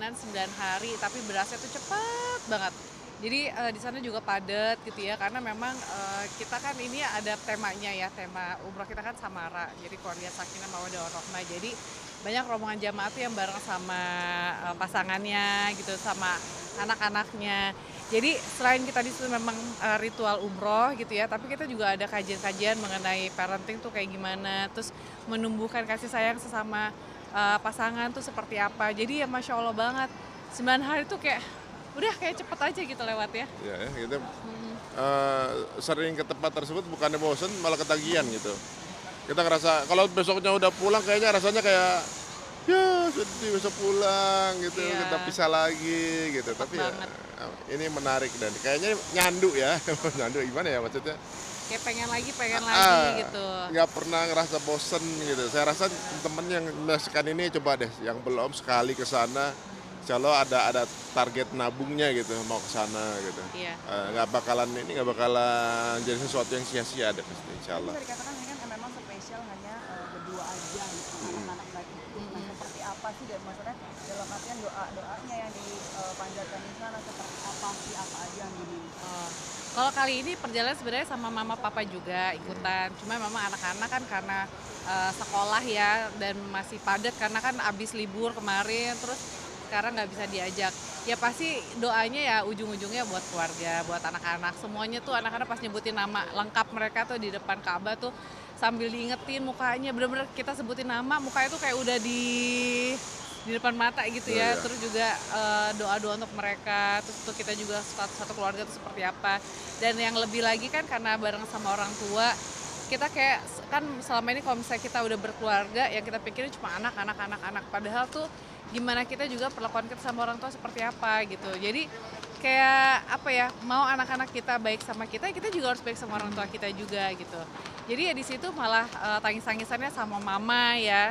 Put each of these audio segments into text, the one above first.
perjalanan 9 hari, tapi berasnya tuh cepet banget. Jadi di sana juga padat gitu ya, karena memang kita kan ini ada temanya ya, tema umroh kita kan Samara, jadi keluarga Sakinah Mawaddah Warahmah. Jadi banyak rombongan jamaah tuh yang bareng sama pasangannya gitu, sama anak-anaknya. Jadi selain kita di situ memang ritual umroh gitu ya, tapi kita juga ada kajian-kajian mengenai parenting tuh kayak gimana, terus menumbuhkan kasih sayang sesama pasangan tuh seperti apa. Jadi ya Masya Allah banget, 9 hari tuh kayak udah kayak cepet aja gitu lewat ya. Ya, kita sering ke tempat tersebut bukannya bosen malah ketagihan gitu. Kita ngerasa kalau besoknya udah pulang kayaknya rasanya kayak ya sedih besok pulang gitu, kita Iya, pisah lagi gitu. cepet Tapi ya banget. ini menarik dan kayaknya nyandu ya, nyandu gimana ya maksudnya? Kayak pengen lagi gitu. Nggak pernah ngerasa bosen gitu. Saya rasa temen yang merasakan ini coba deh, yang belum sekali ke sana, insya Allah ada target nabungnya gitu, mau ke sana gitu. Iya. Nggak bakalan jadi sesuatu yang sia-sia deh pasti, insya Jadi Allah. bisa dikatakan ini kan memang spesial hanya berdua aja gitu, anak-anak nggak ikut. Nah, seperti apa sih dan maksudnya dalam artian doa-doanya yang dipanjatkan di sana seperti apa sih, apa aja yang Oh. Kalau kali ini perjalanan sebenarnya sama mama papa juga ikutan. Cuma memang anak-anak kan karena sekolah ya dan masih padat karena kan abis libur kemarin terus sekarang nggak bisa diajak. Ya pasti doanya ya ujung-ujungnya buat keluarga, buat anak-anak. Semuanya tuh anak-anak pas nyebutin nama lengkap mereka tuh di depan Ka'bah tuh sambil diingetin mukanya, bener-bener kita sebutin nama mukanya tuh kayak udah di depan mata gitu Ya, ya. ya. Terus juga doa-doa untuk mereka, terus untuk kita juga satu keluarga itu seperti apa. Dan yang lebih lagi kan karena bareng sama orang tua, kita kayak kan selama ini kalau misalnya kita udah berkeluarga yang kita pikirin cuma anak, padahal tuh gimana kita juga perlakuan kita sama orang tua seperti apa gitu. Jadi kayak apa ya, mau anak-anak kita baik sama kita juga harus baik sama orang tua kita juga gitu. Jadi ya di situ malah tangis-tangisannya sama mama ya,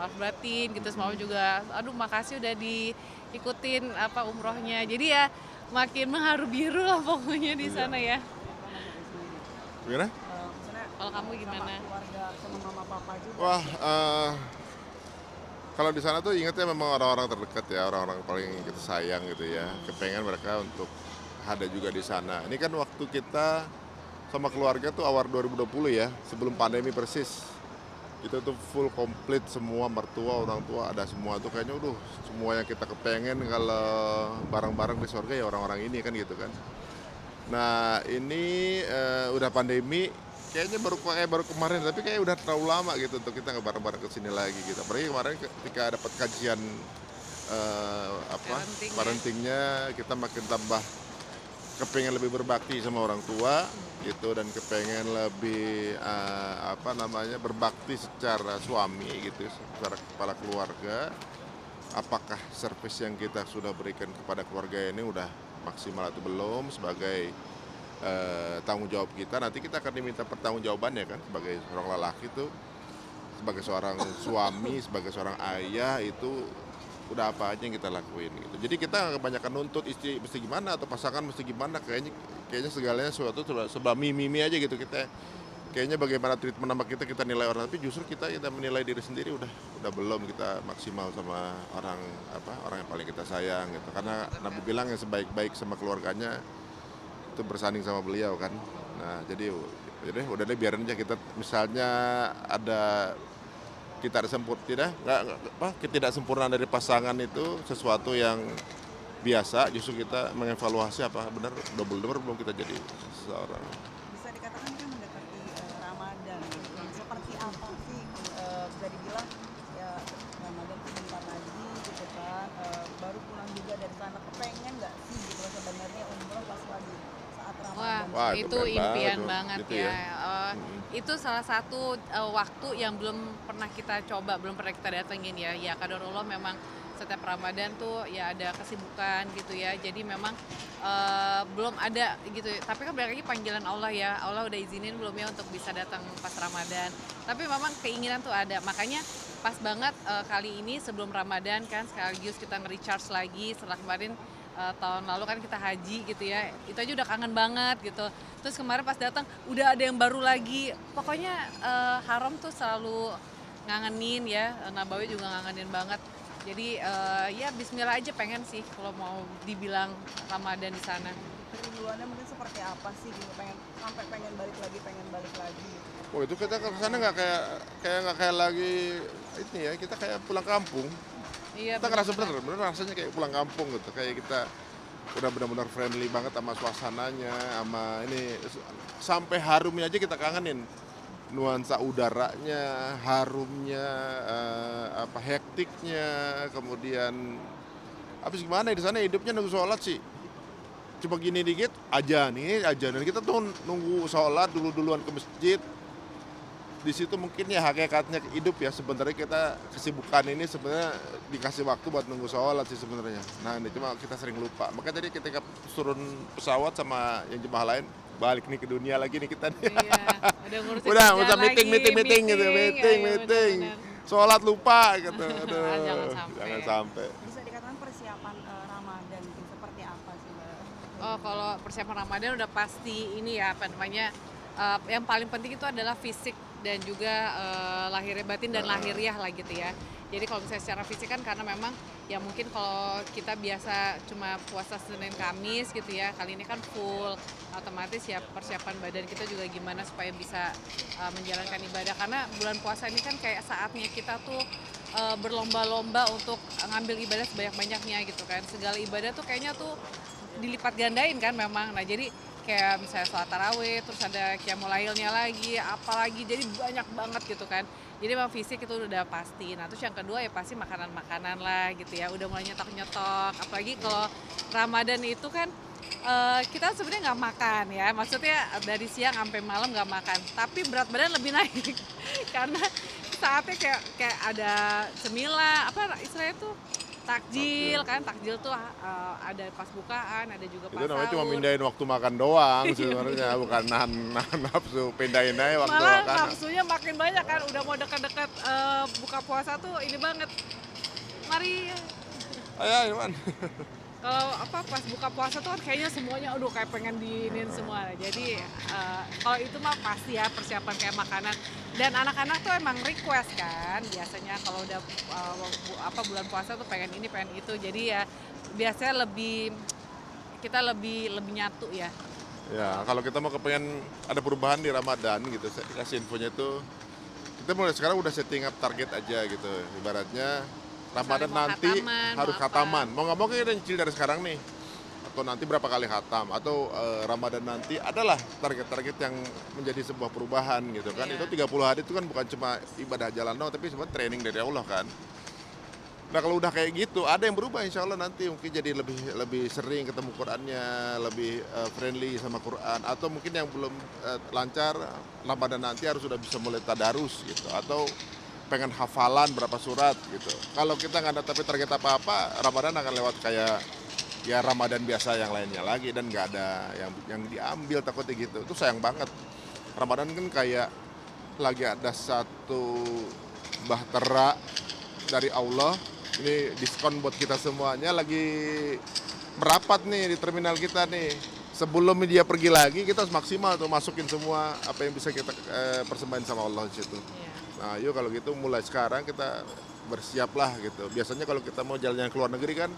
maaf batin gitu, sama mama juga, aduh makasih udah diikutin apa umrohnya. Jadi ya makin mengharu biru lah pokoknya di Iya. sana ya. Gimana? maksudnya Kalau kamu sama gimana? keluarga sama mama papa juga. Wah, kalau di sana tuh ingetnya memang orang-orang terdekat ya, orang-orang paling kita sayang gitu ya. Kepengen mereka untuk ada juga di sana. Ini kan waktu kita sama keluarga tuh awal 2020 ya, sebelum pandemi persis. Itu tuh full komplit semua mertua, orang tua ada semua tuh kayaknya semua yang kita kepengen kalau bareng-bareng di surga ya orang-orang ini kan gitu kan. Nah ini udah pandemi kayaknya baru kemarin tapi kayak udah terlalu lama gitu untuk kita nggak bareng-bareng ke sini lagi gitu. Apalagi kemarin ketika dapat kajian Parenting ya. parentingnya kita makin tambah kepengen lebih berbakti sama orang tua gitu dan kepengen lebih berbakti secara suami gitu, secara kepala keluarga. Apakah servis yang kita sudah berikan kepada keluarga ini udah maksimal atau belum sebagai tanggung jawab kita. Nanti kita akan diminta pertanggungjawabannya kan sebagai seorang lelaki itu, sebagai seorang suami, sebagai seorang ayah itu udah apa aja yang kita lakuin gitu. Jadi kita nggak kebanyakan nuntut istri mesti gimana atau pasangan mesti gimana, kayaknya segalanya sesuatu serba mimi aja gitu kita. Kayaknya bagaimana treatment sama kita nilai orang, tapi justru kita menilai diri sendiri udah belum kita maksimal sama orang yang paling kita sayang gitu. Karena Nabi bilang yang sebaik-baik sama keluarganya itu bersanding sama beliau kan. Nah jadi udah deh biarin aja kita misalnya ada kita ada ketidaksempurnaan dari pasangan itu sesuatu yang biasa, justru kita mengevaluasi apa benar udah belum kita jadi seseorang. Bisa dikatakan kan mendekati Ramadan gitu. Seperti apa sih bisa dibilang ya Ramadan tuh bentar lagi gitu kan, baru pulang juga dari sana, kepengen nggak sih gitu sebenarnya umroh pas lagi saat Wah, Ramadan. Wah, itu itu keren impian banget banget gitu ya. ya. Itu salah satu waktu yang belum pernah kita coba, belum pernah kita datengin ya. Ya qadarullah memang setiap Ramadan tuh ya ada kesibukan gitu ya. Jadi memang belum ada gitu. Tapi kan balik lagi panggilan Allah ya. Allah udah izinin belum ya untuk bisa datang pas Ramadan. Tapi memang keinginan tuh ada. Makanya pas banget kali ini sebelum Ramadan kan sekaligus kita nge-recharge lagi setelah kemarin tahun lalu kan kita haji gitu ya, itu aja udah kangen banget gitu. Terus kemarin pas datang udah ada yang baru lagi, pokoknya haram tuh selalu ngangenin ya, Nabawi juga ngangenin banget. Jadi ya Bismillah aja pengen sih kalau mau dibilang Ramadan di sana. Kerinduannya mungkin seperti apa sih gitu, pengen balik lagi, pengen balik lagi gitu. Oh itu kita ke sana nggak kayak lagi ini ya, kita kayak pulang kampung. Iya Kita ngerasa benar. bener rasanya kayak pulang kampung gitu, kayak kita udah benar-benar friendly banget sama suasananya, sama ini sampai harumnya aja kita kangenin. Nuansa udaranya, harumnya, apa hektiknya, kemudian habis gimana ya, di sana hidupnya nunggu sholat sih. Cuma gini dikit aja nih, aja dan kita tuh nunggu sholat duluan ke masjid. Di situ mungkin ya hakikatnya hidup ya, sebenarnya kita kesibukan ini sebenarnya dikasih waktu buat nunggu sholat sih sebenarnya. Nah ini cuma kita sering lupa. Maka tadi ketika turun pesawat sama yang jemaah lain, balik nih ke dunia lagi nih kita nih. Iya, udah ngurusin Udah kerjaan meeting lagi, gitu, ya, meeting. benar-benar. Sholat lupa gitu. Aduh, Jangan sampai. jangan sampai. Bisa dikatakan persiapan Ramadan gitu, seperti apa sih Mbak? Oh, kalau persiapan Ramadan udah pasti ini ya, apa namanya, yang paling penting itu adalah fisik dan juga lahiriah batin dan lahiriah lah gitu ya. Jadi kalau misalnya secara fisik kan karena memang ya mungkin kalau kita biasa cuma puasa Senin Kamis gitu ya, kali ini kan full, otomatis ya persiapan badan kita juga gimana supaya bisa menjalankan ibadah. Karena bulan puasa ini kan kayak saatnya kita tuh berlomba-lomba untuk ngambil ibadah sebanyak-banyaknya gitu kan. Segala ibadah tuh kayaknya tuh dilipat gandain kan memang. Nah jadi kayak misalnya sholat tarawih, terus ada qiyamul lailnya lagi, apalagi jadi banyak banget gitu kan. Jadi memang fisik itu udah pasti. Nah terus yang kedua ya pasti makanan-makanan lah gitu ya, udah mulai nyetok-nyetok. Apalagi kalau Ramadan itu kan kita sebenarnya nggak makan ya, maksudnya dari siang sampai malam nggak makan. Tapi berat badan lebih naik karena saatnya kayak ada cemilan, apa istilahnya tuh takjil kan, takjil tuh ada pas bukaan, ada juga pas Itu namanya cuma sahur. mindahin waktu makan doang sebenarnya, bukan nahan nafsu, pindahin aja waktu Malah makan. nafsunya makin banyak kan, udah mau dekat-dekat buka puasa tuh ini banget. Mari Ayo, Irwan. kalau apa pas buka puasa tuh kan kayaknya semuanya aduh kayak pengen diinin semua. Jadi kalau itu mah pasti ya persiapan kayak makanan, dan anak-anak tuh emang request kan biasanya kalau udah bulan puasa tuh pengen ini pengen itu. Jadi ya biasanya kita lebih nyatu ya. Ya, kalau kita mau kepengen ada perubahan di Ramadan gitu, saya kasih infonya itu, kita mulai sekarang udah setting up target aja gitu. Ibaratnya Ramadan mau nanti khataman, harus mau apa. khataman. Mau nggak mau kita nyicil dari sekarang nih. Atau nanti berapa kali khatam. Atau Ramadan nanti adalah target-target yang menjadi sebuah perubahan gitu kan. Iya. Itu 30 hari itu kan bukan cuma ibadah jalan doang, tapi sebenarnya training dari Allah kan. Nah kalau udah kayak gitu, ada yang berubah insya Allah nanti mungkin jadi lebih sering ketemu Qurannya, lebih friendly sama Quran, atau mungkin yang belum lancar Ramadan nanti harus sudah bisa mulai tadarus gitu, atau pengen hafalan berapa surat gitu. Kalau kita nggak ada tapi target apa-apa, Ramadan akan lewat kayak ya Ramadan biasa yang lainnya lagi, dan nggak ada yang diambil takutnya gitu. Itu sayang banget. Ramadan kan kayak lagi ada satu bahtera dari Allah. Ini diskon buat kita semuanya, lagi merapat nih di terminal kita nih. Sebelum dia pergi lagi, kita harus maksimal tuh masukin semua apa yang bisa kita persembahin sama Allah di situ. Iya. Nah, yuk kalau gitu mulai sekarang kita bersiaplah gitu. Biasanya kalau kita mau jalan-jalan ke luar negeri kan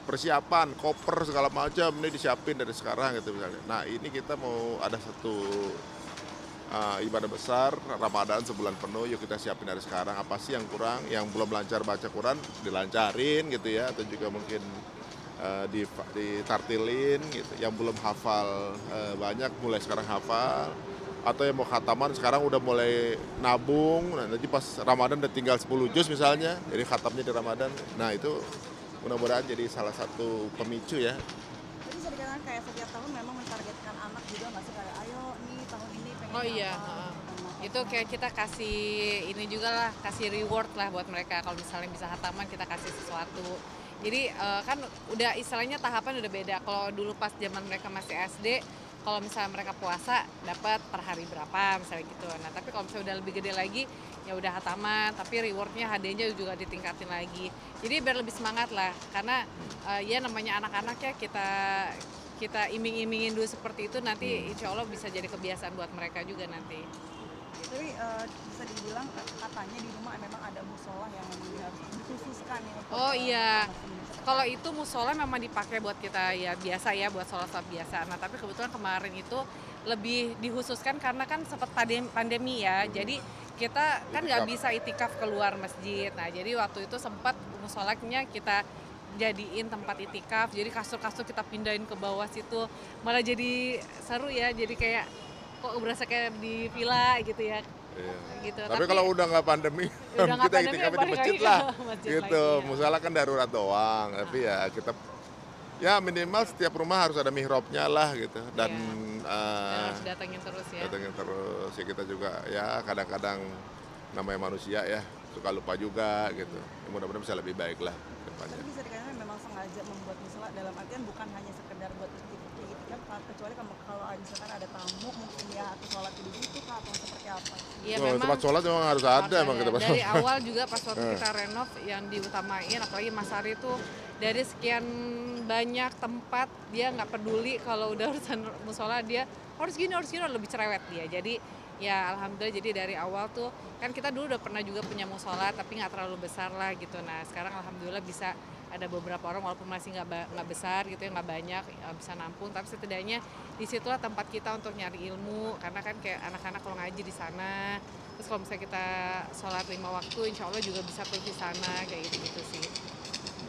persiapan, koper segala macam ini disiapin dari sekarang gitu misalnya. Nah, ini kita mau ada satu ibadah besar Ramadan sebulan penuh, yuk kita siapin dari sekarang. Apa sih yang kurang, yang belum lancar baca Quran dilancarin gitu ya, atau juga mungkin ditartilin gitu. Yang belum hafal banyak mulai sekarang hafal, atau yang mau khataman sekarang udah mulai nabung. Nah, nanti pas Ramadan udah tinggal 10 juz misalnya, jadi khatamnya di Ramadan. Nah itu mudah-mudahan jadi salah satu pemicu ya. Jadi bisa dikatakan kayak setiap tahun memang mentargetkan anak juga nggak sih, kayak ayo nih tahun ini pengen Oh iya, apa, heeh. gitu kan. Itu kayak kita kasih ini juga lah, kasih reward lah buat mereka. Kalau misalnya bisa khataman kita kasih sesuatu. Jadi kan udah istilahnya tahapan udah beda. Kalau dulu pas zaman mereka masih SD, kalau misalnya mereka puasa dapat per hari berapa misalnya gitu. Nah tapi kalau misalnya udah lebih gede lagi ya udah khataman, tapi rewardnya hadiahnya juga ditingkatin lagi. Jadi biar lebih semangat lah, karena ya namanya anak-anak ya kita iming-imingin dulu seperti itu, nanti insya Allah bisa jadi kebiasaan buat mereka juga nanti. Tapi bisa dibilang katanya di rumah memang ada musola yang memang harus dikhususkan ya untuk Oh iya, umat Indonesia. kalau itu musola memang dipakai buat kita ya biasa ya, buat sholat-sholat biasa. Nah tapi kebetulan kemarin itu lebih dikhususkan karena kan sempat pandemi ya, jadi kita kan nggak Itikaf. bisa itikaf keluar masjid. Nah jadi waktu itu sempat musolanya kita jadiin tempat itikaf, jadi kasur-kasur kita pindahin ke bawah situ, malah jadi seru ya, jadi kayak kok berasa kayak di villa gitu ya. Iya. Gitu. Tapi kalau udah nggak pandemi, Udah nggak kita pandemi, itikaf di balik masjid lagi lah. ke masjid Gitu, lagi, ya. musola kan darurat doang. Tapi ya kita, ya minimal setiap rumah harus ada mihrabnya lah gitu. Dan Dan harus datengin terus ya. datengin terus, ya kita juga ya kadang-kadang namanya manusia ya, suka lupa juga gitu. Ya, mudah-mudahan bisa lebih baik lah depannya. Tapi bisa dikatakan memang sengaja membuat musola dalam artian bukan hanya sekedar buat itikaf, kecuali kalau misalkan ada tamu mungkin ya atau sholat di situ kah atau seperti apa? Iya Oh, memang tempat sholat memang harus ada emang kita dari awal juga pas waktu Eh. kita renov yang diutamain, apalagi Mas Ari tuh dari sekian banyak tempat dia nggak peduli kalau udah urusan musola, dia harus gini lebih cerewet dia. Jadi ya alhamdulillah, jadi dari awal tuh kan kita dulu udah pernah juga punya musola tapi nggak terlalu besar lah gitu. Nah sekarang alhamdulillah bisa ada beberapa orang walaupun masih nggak besar gitu ya, nggak banyak bisa nampung, tapi setidaknya disitulah tempat kita untuk nyari ilmu, karena kan kayak anak-anak kalau ngaji di sana, terus kalau misalnya kita sholat 5 waktu insya Allah juga bisa tuh di sana kayak gitu sih.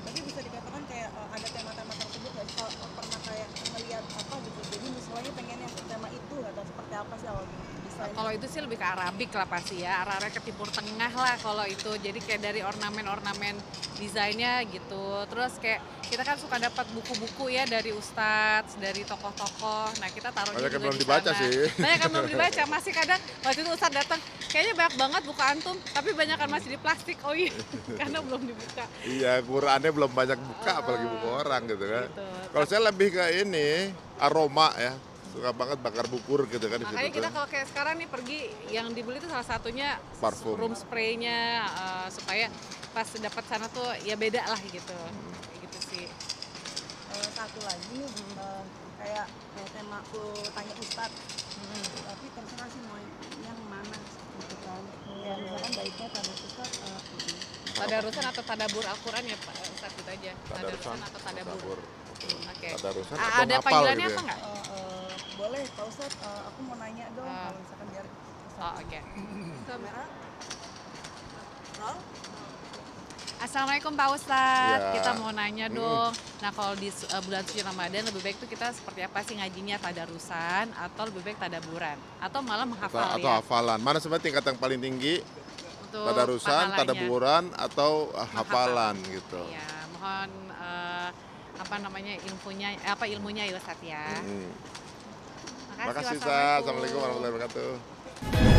Tapi bisa dikatakan kayak ada tema-tema tersebut nggak sih? Kalau pernah kayak melihat apa gitu, jadi musolanya pengen yang tema itu atau seperti apa sih awalnya desain? Kalau itu sih lebih ke Arabik lah pasti ya, arah-arah ke Timur Tengah lah kalau itu. Jadi kayak dari ornamen-ornamen desainnya gitu. Terus kayak kita kan suka dapat buku-buku ya dari ustadz, dari tokoh-tokoh. Nah kita taruhnya Banyak yang juga belum di dibaca sana. sih. Banyak yang belum dibaca. Masih kadang waktu itu ustadz datang, kayaknya banyak banget buku antum, tapi banyak kan masih di plastik. Oh iya, karena belum dibuka. Iya, Qurannya belum banyak buka, apalagi buku orang gitu kan. Gitu. Kalau saya lebih ke ini, aroma ya. Suka banget bakar bukur gitu kan di Makanya situ kita tuh. kalau kayak sekarang nih pergi, yang dibeli itu salah satunya Parfum. room spray-nya, supaya pas dapat sana tuh ya beda lah gitu. Kayak gitu sih. Satu lagi nih kayak tema aku tanya Ustadz, tapi terserah sih mau yang mana gitu kan. Ya misalkan baiknya tanya Ustadz Tadarusan atau tadabur Al-Quran ya Pak Ustaz, gitu aja. Tadarusan atau tadabur. Oke. Tadarusan Ada atau ngapal panggilannya gitu apa ya. nggak? boleh Pak Ustadz, aku mau nanya dong Ah. kalau misalkan biar Oh oke. kamera roll. Assalamualaikum Pak Ustadz, Ya. kita mau nanya dong. Nah kalau di bulan suci Ramadan lebih baik tuh kita seperti apa sih ngajinya, tadarusan atau lebih baik tadaburan? Atau malah menghafal Atau ya? hafalan. Mana sebenarnya tingkat yang paling tinggi? Untuk Tadarusan, pahalanya. tadaburan, atau hafalan gitu. Ya, mohon apa namanya ilmunya ya Ustadz ya. Hmm. Makasih, Makasih Ustaz. wassalamualaikum. Assalamualaikum warahmatullahi wabarakatuh.